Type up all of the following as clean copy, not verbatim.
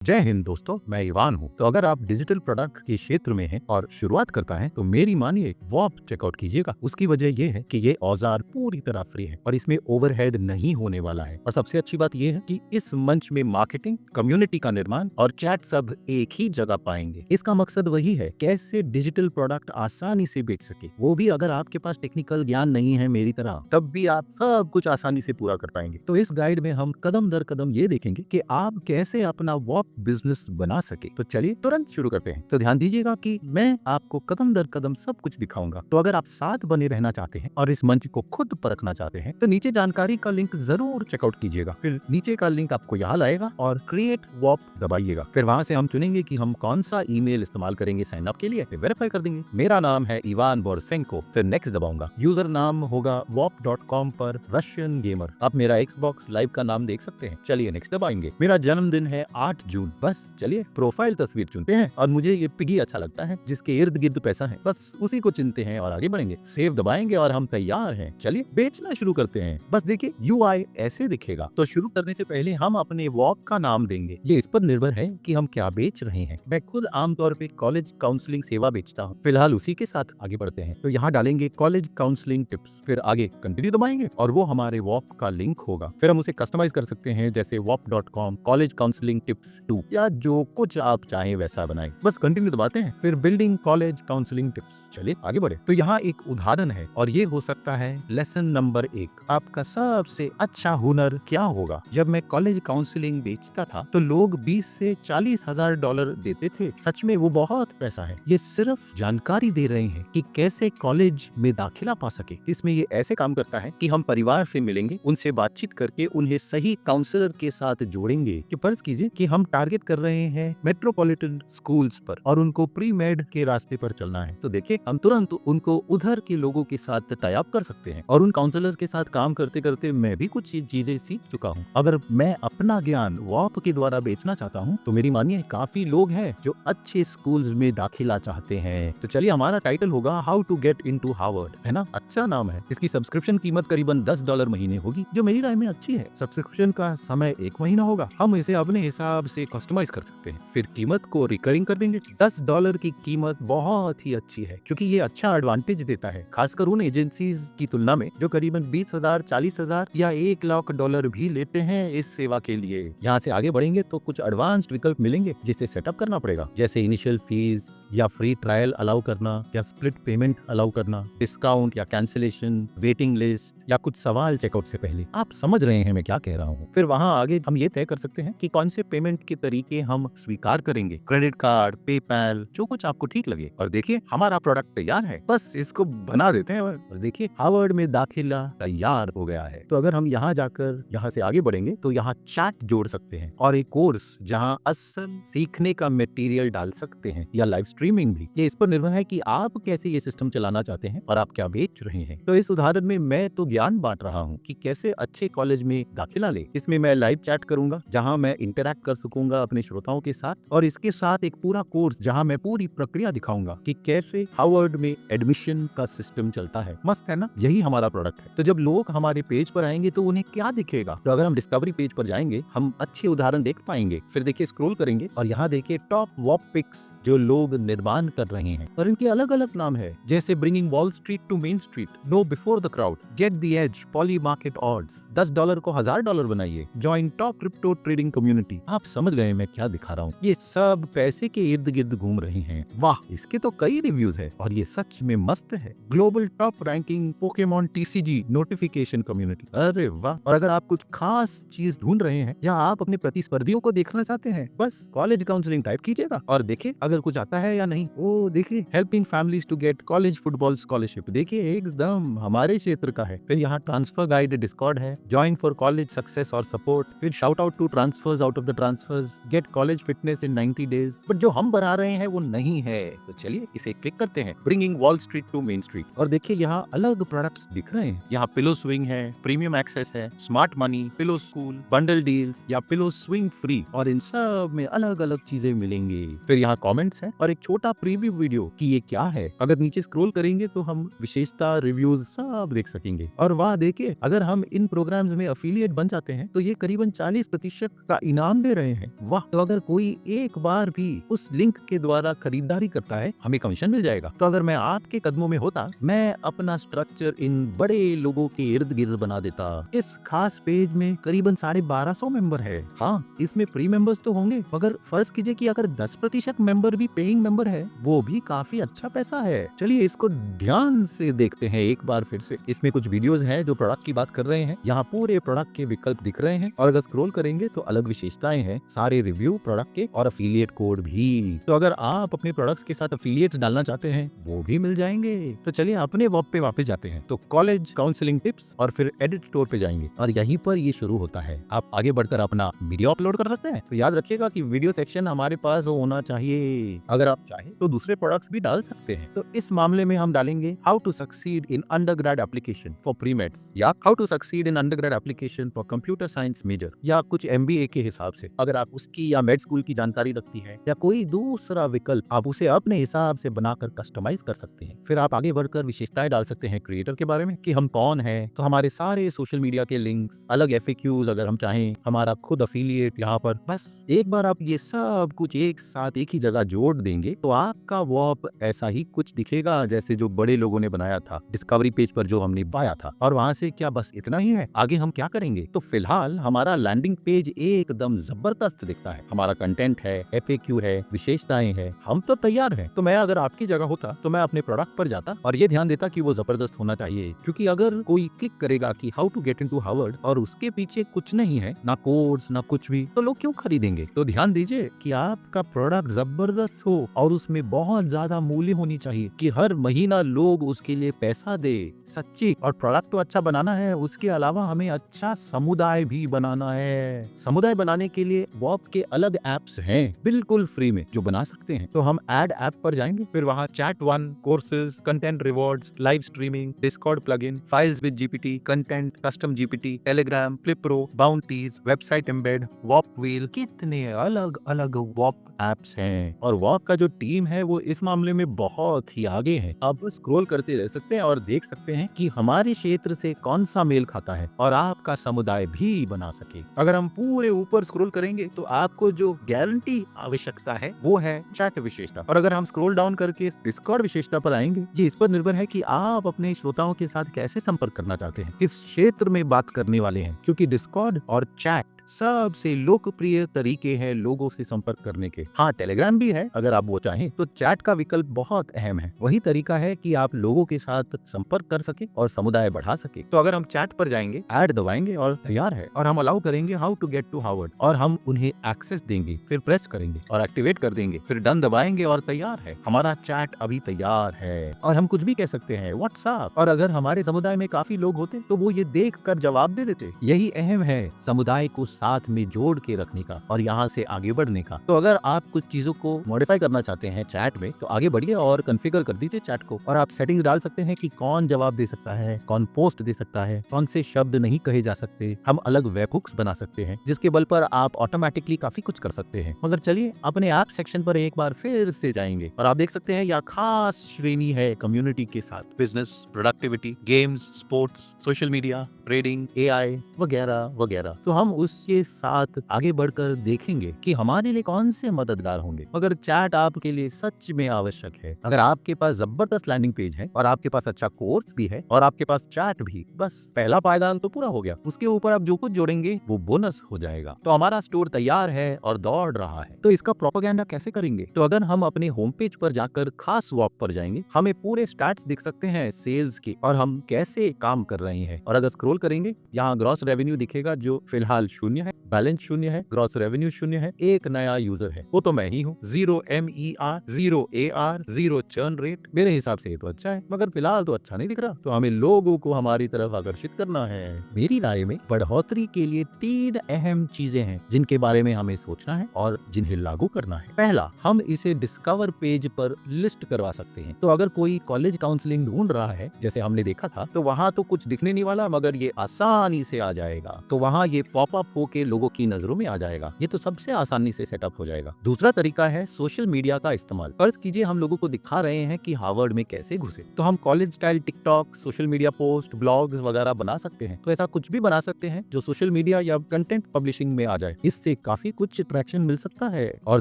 जय हिंद दोस्तों, मैं इवान हूँ। तो अगर आप डिजिटल प्रोडक्ट के क्षेत्र में हैं और शुरुआत करता है तो मेरी मानिए वो आप चेकआउट कीजिएगा। उसकी वजह ये है कि ये औजार पूरी तरह फ्री है और इसमें ओवरहेड नहीं होने वाला है। और सबसे अच्छी बात ये है कि इस मंच में मार्केटिंग, कम्युनिटी का निर्माण और चैट सब एक ही जगह पाएंगे। इसका मकसद वही है, कैसे डिजिटल प्रोडक्ट आसानी से बेच सके, वो भी अगर आपके पास टेक्निकल ज्ञान नहीं है मेरी तरह, तब भी आप सब कुछ आसानी से पूरा कर पाएंगे। तो इस गाइड में हम कदम दर कदम ये देखेंगे कि आप कैसे अपना वॉप बिजनेस बना सके। तो चलिए तुरंत शुरू करते हैं। तो ध्यान दीजिएगा कि मैं आपको कदम दर कदम सब कुछ दिखाऊंगा। तो अगर आप साथ बने रहना चाहते हैं और इस मंच को खुद परखना चाहते हैं तो नीचे जानकारी का लिंक जरूर चेकआउट कीजिएगा। फिर नीचे का लिंक आपको यहाँ लाएगा और क्रिएट वॉप दबाइएगा। फिर वहां से हम चुनेंगे कि हम कौन सा ईमेल इस्तेमाल करेंगे साइन अप के लिए। फिर वेरीफाई कर देंगे। मेरा नाम है इवान बोरसेंको। फिर नेक्स्ट दबाऊंगा। यूजर नाम होगा wop.com पर रशियन गेमर। आप मेरा Xbox लाइव का नाम देख सकते हैं। चलिए नेक्स्ट दबाएंगे। मेरा जन्मदिन है 8 जून। बस चलिए प्रोफाइल तस्वीर चुनते हैं और मुझे ये पिगी अच्छा लगता है जिसके इर्द गिर्द पैसा है, बस उसी को चुनते हैं और आगे बढ़ेंगे। सेव दबाएंगे और हम तैयार हैं। चलिए बेचना शुरू करते हैं। बस देखिए UI ऐसे दिखेगा। तो शुरू करने से पहले हम अपने वॉक का नाम देंगे। ये इस पर निर्भर है कि हम क्या बेच रहे हैं। मैं खुद आमतौर पे कॉलेज काउंसलिंग सेवा बेचता हूँ। फिलहाल उसी के साथ आगे बढ़ते हैं। तो यहाँ डालेंगे कॉलेज काउंसलिंग टिप्स। फिर आगे कंटिन्यू दबाएंगे और वो हमारे वॉक का लिंक होगा। फिर हम उसे कस्टमाइज कर सकते हैं, जैसे wop.com कॉलेज काउंसलिंग टिप्स 2 या जो कुछ आप चाहें वैसा बनाएं। बस कंटिन्यू दबाते हैं। फिर बिल्डिंग कॉलेज काउंसलिंग टिप्स। चलिए आगे बढ़े। तो यहाँ एक उदाहरण है और ये हो सकता है लेसन नंबर 1। आपका सबसे अच्छा हुनर क्या होगा। जब मैं कॉलेज काउंसलिंग बेचता था तो लोग 20 से 40 हजार डॉलर देते थे। सच में वो बहुत पैसा है। ये सिर्फ जानकारी दे रहे हैं कि कैसे कॉलेज में दाखिला पा सके। इसमें ये ऐसे काम करता है कि हम परिवार से मिलेंगे, उनसे बातचीत करके उन्हें सही काउंसलर के साथ जोड़ेंगे। कि फर्ज कीजिए कि हम टारगेट कर रहे हैं मेट्रोपॉलिटन स्कूल्स पर और उनको प्री मेड के रास्ते पर चलना है। तो देखिए हम तुरंत उनको उधर के लोगों के साथ टाई अप कर सकते हैं और उन काउंसलर्स के साथ काम करते करते मैं भी कुछ चीजें सीख चुका हूँ। अगर मैं अपना ज्ञान वॉप के द्वारा बेचना चाहता हूँ तो मेरी मानिए काफी लोग हैं जो अच्छे स्कूल्स में दाखिला चाहते हैं। तो चलिए हमारा टाइटल होगा how to get into Harvard, है ना? अच्छा नाम है। इसकी सब्सक्रिप्शन कीमत करीबन $10 महीने होगी, जो मेरी राय में अच्छी है। सब्सक्रिप्शन का समय 1 महीना होगा। हम इसे अपने हिसाब से कस्टमाइज कर सकते हैं। फिर कीमत को रिकरिंग कर देंगे। $10 की कीमत बहुत ही अच्छी है क्योंकि ये अच्छा एडवांटेज देता है, खासकर उन एजेंसीज की तुलना में जो करीबन 20,000, 40,000 या $1 लाख भी लेते हैं इस सेवा के लिए। यहाँ से आगे बढ़ेंगे तो कुछ एडवांस्ड विकल्प मिलेंगे जिसे सेटअप करना पड़ेगा, जैसे इनिशियल फीस या फ्री ट्रायल अलाउ करना या स्प्लिट पेमेंट अलाउ करना, डिस्काउंट या कैंसिलेशन, वेटिंग लिस्ट या कुछ सवाल चेकआउट से पहले। आप समझ रहे हैं मैं क्या कह रहा हूँ। फिर वहाँ आगे हम ये तय कर सकते हैं कि कौन से पेमेंट के तरीके हम स्वीकार करेंगे, क्रेडिट कार्ड, पेपैल, जो कुछ आपको ठीक लगे। और देखिए हमारा प्रोडक्ट तैयार है, बस इसको बना देते हैं। और देखिए हार्वर्ड में दाखिला तैयार हो गया है। तो अगर हम यहाँ जाकर यहाँ से आगे बढ़ेंगे तो यहाँ चैट जोड़ सकते हैं और एक कोर्स जहाँ असल सीखने का मटेरियल डाल सकते हैं या लाइव स्ट्रीमिंग भी। ये इस पर निर्भर है कि आप कैसे ये सिस्टम चलाना चाहते हैं और आप क्या बेच रहे हैं। तो इस उदाहरण में मैं तो ज्ञान बांट रहा हूँ कि कैसे अच्छे कॉलेज में दाखिला ले। इसमें मैं लाइव चैट करूंगा जहाँ मैं इंटरैक्ट कर सकूंगा अपने श्रोताओं के साथ, और इसके साथ एक पूरा कोर्स जहाँ मैं पूरी प्रक्रिया दिखाऊंगा कि कैसे हार्वर्ड में एडमिशन का सिस्टम चलता है। मस्त है ना? यही हमारा प्रोडक्ट है। तो जब लोग हमारे पेज पर आएंगे तो उन्हें क्या दिखेगा? तो अगर हम डिस्कवरी पेज पर जाएंगे हम अच्छे उदाहरण देख पाएंगे। फिर देखिए स्क्रॉल करेंगे और यहाँ देखिए टॉप वॉप पिक्स जो लोग निर्माण कर रहे हैं और इनके अलग अलग नाम है, जैसे bringing Wall Street to Main Street, know before the crowd, get the edge, Polymarket odds, $10 को $1000 बनाइए, join top crypto trading community. आप समझ गए मैं क्या दिखा रहा हूँ। ये सब पैसे के इर्द गिर्द घूम रहे हैं। वाह, इसके तो कई रिव्यूज है और ये सच में मस्त है। Global top ranking Pokemon TCG notification community, अरे वाह। और अगर आप कुछ खास चीज ढूंढ रहे हैं या आप अपने प्रतिस्पर्धियों को देखना चाहते हैं, बस कॉलेज काउंसलिंग टाइप कीजिएगा और देखिए अगर कुछ आता है या नहीं। ओ देखिए helping families to get college football scholarship, देखिए एकदम हमारे क्षेत्र का है। फिर यहाँ ट्रांसफर गाइड डिस्कॉर्ड है, ज्वाइन फॉर कॉलेज सक्सेस और सपोर्ट, फिर shout out to transfers out of the transfers, get college fitness in 90 days. But जो हम बना रहे हैं वो नहीं है, तो चलिए इसे क्लिक करते हैं, bringing Wall Street to Main Street. और देखिए यहाँ अलग प्रोडक्ट्स दिख रहे हैं। यहाँ पिलो स्विंग है, प्रीमियम एक्सेस है, smart money, pillow school, bundle deals या पिलो स्विंग फ्री, और इन सब में अलग अलग चीजें मिलेंगी। फिर यहाँ कमेंट्स है और एक छोटा प्रीव्यू वीडियो कि ये क्या है। अगर नीचे स्क्रॉल करेंगे तो हम विशेषता, रिव्यूज सब देख सकेंगे। और वाह देखिए, अगर हम इन प्रोग्राम्स में अफिलिएट बन जाते हैं तो ये करीबन 40% का इनाम दे रहे हैं। वाह, तो अगर कोई एक बार भी उस लिंक के द्वारा खरीदारी करता है हमें कमीशन मिल जाएगा। तो अगर मैं आपके कदमों में होता, मैं अपना स्ट्रक्चर इन बड़े लोगों के इर्द गिर्द बना देता। इस खास पेज में करीबन 1250 मेंबर है। हाँ, इसमें प्री मेंबर्स तो होंगे, मगर फर्ज कीजिए कि अगर 10% मेंबर भी पेइंग मेंबर है, वो भी काफी अच्छा पैसा है। चलिए इसको ध्यान से देखते हैं एक बार फिर से। इसमें कुछ वीडियोस हैं जो प्रोडक्ट की बात कर रहे हैं। यहाँ पूरे प्रोडक्ट के विकल्प दिख रहे हैं और अगर स्क्रॉल करेंगे तो अलग विशेषताएं हैं, सारे रिव्यू प्रोडक्ट के और अफिलिएट कोड भी। तो अगर आप अपने प्रोडक्ट्स के साथ अफिलिएट्स डालना चाहते हैं वो भी मिल जाएंगे। तो चलिए अपने वेब पे वापस जाते हैं। तो कॉलेज काउंसलिंग टिप्स और फिर एडिट स्टोर पे जाएंगे और यहीं पर ये शुरू होता है। आप आगे बढ़कर अपना वीडियो अपलोड कर सकते हैं। तो याद रखिएगा कि वीडियो सेक्शन हमारे पास होना चाहिए। अगर आप चाहें तो दूसरे प्रोडक्ट्स भी डाल सकते हैं। तो इस मामले में हम डालेंगे how to succeed in undergrad application for premeds या how to succeed in undergrad application for computer science major या कुछ MBA के हिसाब से। अगर आप उसकी या मेड स्कूल की जानकारी रखती है या कोई दूसरा विकल्प, आप उसे अपने हिसाब से बनाकर कस्टमाइज कर सकते हैं। फिर आप आगे बढ़कर विशेषताएं डाल सकते हैं क्रिएटर के बारे में कि हम कौन है, तो हमारे सारे सोशल मीडिया के लिंक्स, अलग FAQs अगर हम चाहें, हमारा खुद अफिलिएट यहाँ पर। बस एक बार आप ये सब कुछ एक साथ एक ही जगह जोड़ देंगे तो आपका वॉप ऐसा ही कुछ दिखेगा जैसे जो बड़े लोगों ने बनाया था डिस्कवरी पेज पर जो हमने पाया था। और वहां से क्या बस इतना ही है? आगे हम क्या करेंगे? तो फिलहाल हमारा लैंडिंग पेज एकदम जबरदस्त दिखता है। हमारा कंटेंट है, FAQ है, विशेषताएं है, हम तो तैयार हैं। तो मैं अगर आपकी जगह होता तो मैं अपने प्रोडक्ट पर जाता और ये ध्यान देता कि वो जबरदस्त होना चाहिए, क्योंकि अगर कोई क्लिक करेगा कि how to get into Harvard और उसके पीछे कुछ नहीं है, ना कोर्स ना कुछ भी, तो लोग क्यों खरीदेंगे? तो ध्यान दीजिए कि आपका प्रोडक्ट जबरदस्त हो और उसमें बहुत ज्यादा मूल्य होनी चाहिए कि हर महीना लोग उसके लिए पैसा दे। सच्ची। और प्रोडक्ट तो अच्छा बनाना है, उसके अलावा हमें अच्छा समुदाय भी बनाना है। समुदाय बनाने के लिए वॉप के अलग एप्स हैं बिल्कुल फ्री में जो बना सकते हैं। तो हम ऐड ऐप पर जाएंगे, फिर वहाँ chat one, courses, content rewards, live streaming, discord plugin, files with GPT, content, custom GPT, Telegram, Flipro, bounties, website embed, Whop wheel, कितने अलग अलग वॉप एप्स हैं। और वॉप का जो टीम है वो इस मामले में बहुत ही आगे है। आप स्क्रॉल करते रह सकते हैं और देख सकते हैं कि हमारे क्षेत्र से कौन सा मेल खाता है और आपका समुदाय भी बना सके। अगर हम पूरे ऊपर स्क्रॉल करेंगे तो आपको जो गारंटी आवश्यकता है वो है चैट विशेषता। और अगर हम स्क्रॉल डाउन करके डिस्कॉर्ड विशेषता पर आएंगे, ये इस पर निर्भर है कि आप अपने श्रोताओं के साथ कैसे संपर्क करना चाहते हैं, किस क्षेत्र में बात करने वाले हैं, क्योंकि डिस्कॉर्ड और चैट सबसे लोकप्रिय तरीके हैं लोगों से संपर्क करने के। हाँ, टेलीग्राम भी है अगर आप वो चाहें, तो चैट का विकल्प बहुत अहम है। वही तरीका है कि आप लोगों के साथ संपर्क कर सके और समुदाय बढ़ा सके। तो अगर हम चैट पर जाएंगे, ऐड दबाएंगे और तैयार है। और हम अलाउ करेंगे how to get to Harvard और हम उन्हें एक्सेस देंगे, फिर प्रेस करेंगे और एक्टिवेट कर देंगे, फिर डन दबाएंगे और तैयार है। हमारा चैट अभी तैयार है। और हम कुछ भी कह सकते हैं व्हाट्सएप, और अगर हमारे समुदाय में काफी लोग होते तो वो ये देख कर जवाब दे देते। यही अहम है समुदाय को साथ में जोड़ के रखने का और यहाँ से आगे बढ़ने का। तो अगर आप कुछ चीजों को मॉडिफाई करना चाहते हैं चैट में, तो आगे बढ़िए और कॉन्फ़िगर कर दीजिए चैट को। और आप सेटिंग्स डाल सकते हैं कि कौन जवाब दे सकता है, कौन पोस्ट दे सकता है, कौन से शब्द नहीं कहे जा सकते। हम अलग वेब हुक्स बना सकते हैं जिसके बल पर आप ऑटोमेटिकली काफी कुछ कर सकते हैं। मगर चलिए अपने ऐप सेक्शन पर एक बार फिर से जाएंगे और आप देख सकते हैं यह खास श्रेणी है कम्युनिटी के साथ। Business, productivity, games, sports, social media, trading, AI वगैरह वगैरह। तो हम उसके साथ आगे बढ़कर देखेंगे कि हमारे लिए कौन से मददगार होंगे। मगर चैट आपके लिए सच में आवश्यक है। अगर आपके पास जबरदस्त लैंडिंग पेज है और आपके पास अच्छा कोर्स भी है और आपके पास चैट भी, बस पहला पायदान तो पूरा हो गया। उसके ऊपर आप जो कुछ जोड़ेंगे वो बोनस हो जाएगा। तो हमारा स्टोर तैयार है और दौड़ रहा है। तो इसका प्रोपेगेंडा कैसे करेंगे? तो अगर हम अपने होम पेज पर जाकर खास वॉप पर जाएंगे, हमें पूरे स्टैट्स दिख सकते हैं सेल्स के और हम कैसे काम कर रहे हैं। और अगर स्क्रॉल करेंगे, यहाँ ग्रॉस रेवेन्यू दिखेगा जो फिलहाल 0 है, बैलेंस 0 है, ग्रॉस रेवेन्यू 0 है। एक नया यूजर है, वो तो मैं ही हूँ। 0 MER, 0 AR, 0 चर्न रेट। मेरे हिसाब से ये तो अच्छा है, मगर फिलहाल तो अच्छा नहीं दिख रहा। तो हमें लोगों को हमारी तरफ आकर्षित करना है। मेरी राय में बढ़ोतरी के लिए 3 अहम चीजें हैं जिनके बारे में हमें सोचना है और जिन्हें लागू करना है। पहला, हम इसे डिस्कवर पेज पर लिस्ट करवा सकते हैं। तो अगर कोई कॉलेज काउंसलिंग ढूंढ रहा है, जैसे हमने देखा था, तो वहाँ तो कुछ दिखने नहीं वाला, मगर ये आसानी से आ जाएगा। तो वहाँ ये पॉपअप होके लोगों की नजरों में आ जाएगा। ये तो सबसे आसानी से सेटअप हो जाएगा। दूसरा तरीका है सोशल मीडिया का इस्तेमाल। फर्ज कीजिए हम लोगों को दिखा रहे हैं कि हार्वर्ड में कैसे घुसे, तो हम college style TikTok, social media post, blogs वगैरह बना सकते हैं। तो ऐसा कुछ भी बना सकते हैं जो सोशल मीडिया या कंटेंट पब्लिशिंग में आ जाए। इससे काफी कुछ ट्रैक्शन मिल सकता है। और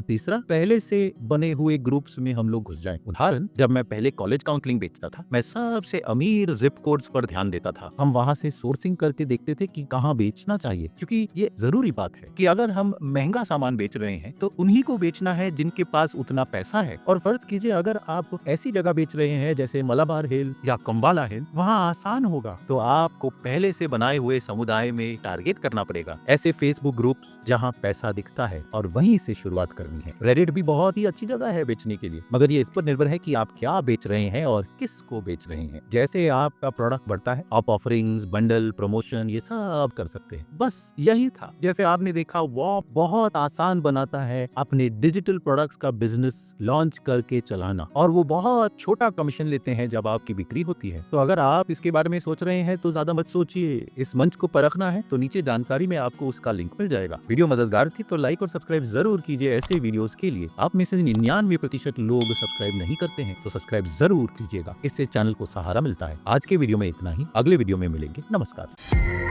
तीसरा, पहले से बने हुए ग्रुप्स में हम लोग घुस जाएं। उदाहरण, जब मैं पहले कॉलेज काउंसलिंग बेचता था, मैं सबसे अमीर जिप कोड्स पर ध्यान देता था। हम वहां से सोर्सिंग करके देखते थे कि कहां बेचना चाहिए, क्योंकि ये जरूरी बात है कि अगर हम महंगा सामान बेच रहे हैं तो उन्हीं को बेचना है जिनके पास उतना पैसा है। और फर्ज कीजिए अगर आप ऐसी जगह बेच रहे हैं जैसे मलाबार हिल या कंबाला हिल, वहाँ आसान होगा, तो आपको पहले से बनाए हुए समुदाय में टारगेट करना पड़ेगा। ऐसे फेसबुक ग्रुप्स जहाँ पैसा दिखता है, और वहीं से शुरुआत करनी है। रेडिट भी बहुत ही अच्छी जगह है बेचने के लिए, मगर ये इस पर निर्भर है कि आप क्या बेच रहे हैं और किसको बेच रहे हैं। जैसे आपका प्रोडक्ट बढ़ता है, आप ऑफरिंग्स, बंडल, प्रमोशन ये सब कर सकते हैं। बस यही था। जैसे आपने देखा, वो बहुत आसान बनाता है अपने डिजिटल प्रोडक्ट्स का बिजनेस लॉन्च करके चलाना, और वो बहुत छोटा कमीशन लेते हैं जब आपकी बिक्री होती है। तो अगर आप इसके बारे में सोच रहे हैं तो ज्यादा मत सोचिए, इस मंच को परखना है तो नीचे जानकारी में आपको उसका लिंक मिल जाएगा। वीडियो मददगार थी तो लाइक और सब्सक्राइब जरूर कीजिए। ऐसे वीडियोस के लिए आप में से 99% लोग सब्सक्राइब नहीं करते हैं, तो सब्सक्राइब जरूर कीजिएगा। इससे चैनल को सहारा मिलता है। आज के वीडियो में इतना ही, अगले वीडियो में मिलेंगे। नमस्कार।